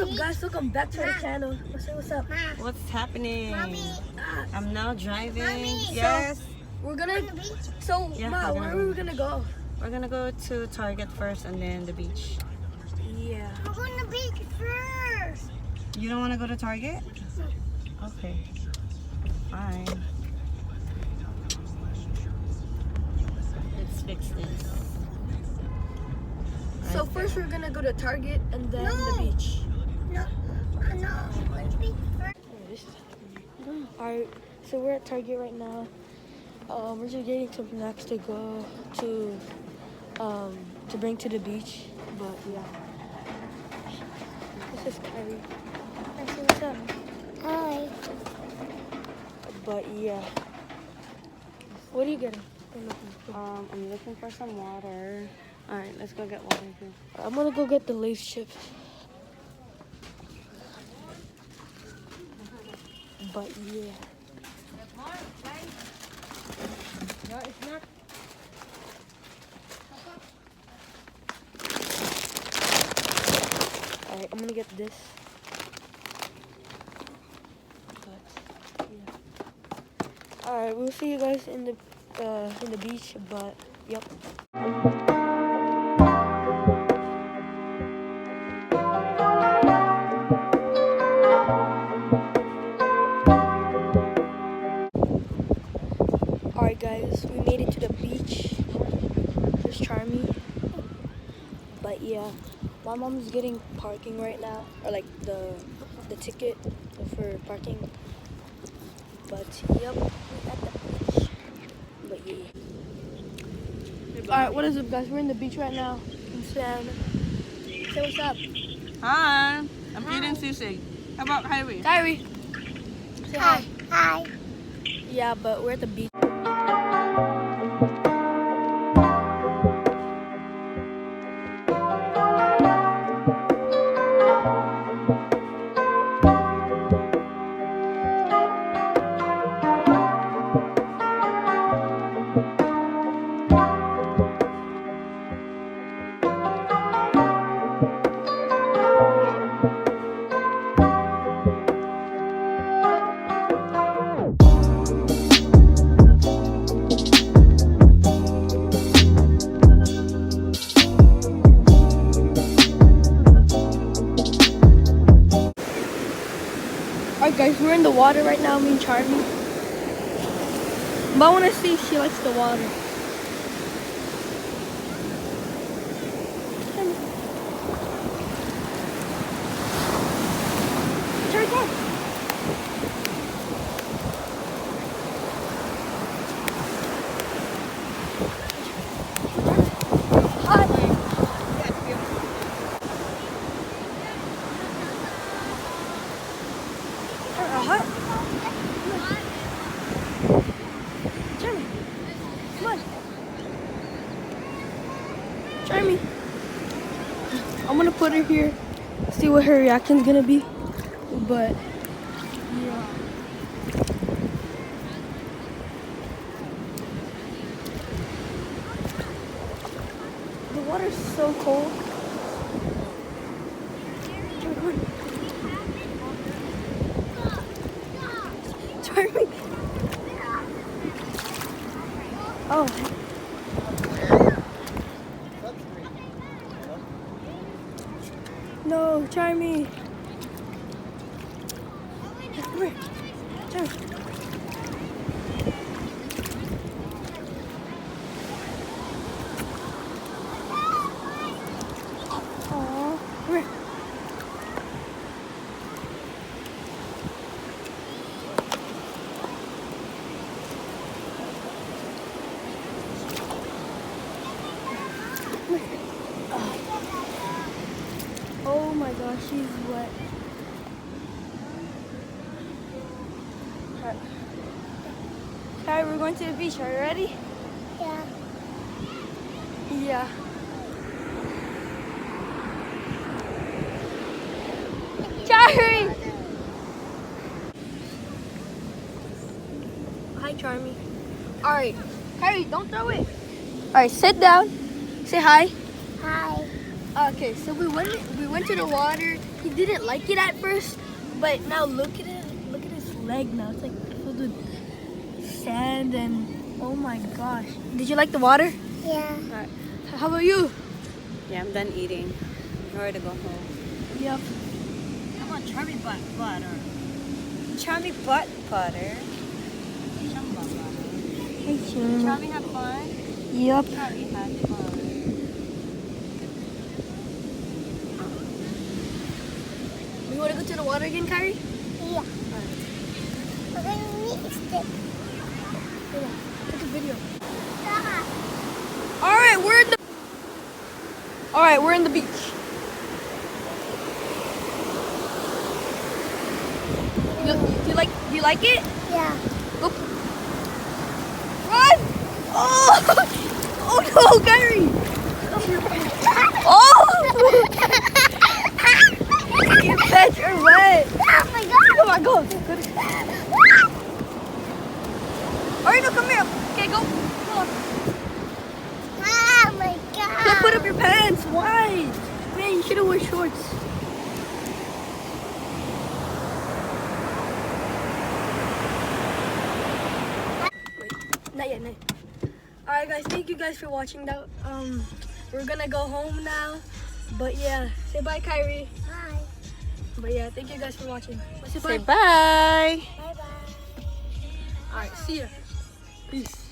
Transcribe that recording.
up, guys? Welcome back to our channel. Say what's up. What's happening? Mommy. I'm now driving. Mommy. Yes. We're gonna. So, Yeah, Ma, we're where gonna are we gonna go? We're gonna go to Target first and then the beach. Yeah. We're going to beach first. You don't want to go to Target? Okay. Fine. Let's fix this. So first we're gonna go to Target and then the No. beach. No. No. We're going to beach first. Alright, so we're at Target right now. We're just getting some snacks to go to bring to the beach. But yeah. This is Kyrie. Hi, say what's up? Hi. But yeah. What are you getting? I'm looking for some water. All right, let's go get water here. I'm gonna go get the Lay's chips. But yeah. No, it's not. Alright, I'm gonna get this. But yeah. Alright, we'll see you guys in the beach. But yep. Alright guys, we made it to the beach. There's Charmy. But yeah, my mom's getting parking right now, or like the ticket for parking. But yep, we're at the beach. But yeah. Alright, what is up guys? We're in the beach right now in San. Say what's up. Hi. I'm eating sushi. How about Kyrie? Kyrie. Say hi. Hi. Yeah, but we're at the beach. Alright guys, we're in the water right now, me and Charlie. But I want to see if she likes the water. Charlie, come on. Hot. Jeremy, come on. Jeremy. I'm gonna put her here, see what her reaction's gonna be. But yeah. The water's so cold. Jeremy, come on. Jeremy. Oh. No, Charmy. Come here. Charmy. Aw, come here. Oh my gosh, she's wet. Alright, we're going to the beach. Are you ready? Yeah. Yeah. Charmy! Hi, Charmy. Alright. Harry, don't throw it. Alright, sit down. Say hi. Hi. Okay, so we went to the water. He didn't like it at first, but now look at it. Look at his leg now. It's like filled with sand and oh my gosh. Did you like the water? Yeah. Alright. How about you? Yeah, I'm done eating. I'm ready to go home. Yep. I want Charmy butt butter. Charmy butt butter. Hey, Chum. Charmy had fun. Yep. Charmy had fun. You want to go to the water again, Kyrie? Yeah. We're going to meet stick. Take a video. Stop. Alright, we're in the beach. Do you like it? Yeah. Go. Run! Oh! Oh no, Kyrie! Oh! Your pants are wet. Oh my god. Oh my god. Alright, no, come here. Okay, go. Come on. Oh my god. Go put up your pants. Why? Man, you should have worn shorts. Wait, not yet, not yet. Alright guys, thank you guys for watching that. We're gonna go home now. But yeah, say bye, Kyrie. Bye. But yeah, thank you guys for watching. Say Say bye. bye. Bye bye. Alright, see ya. Peace.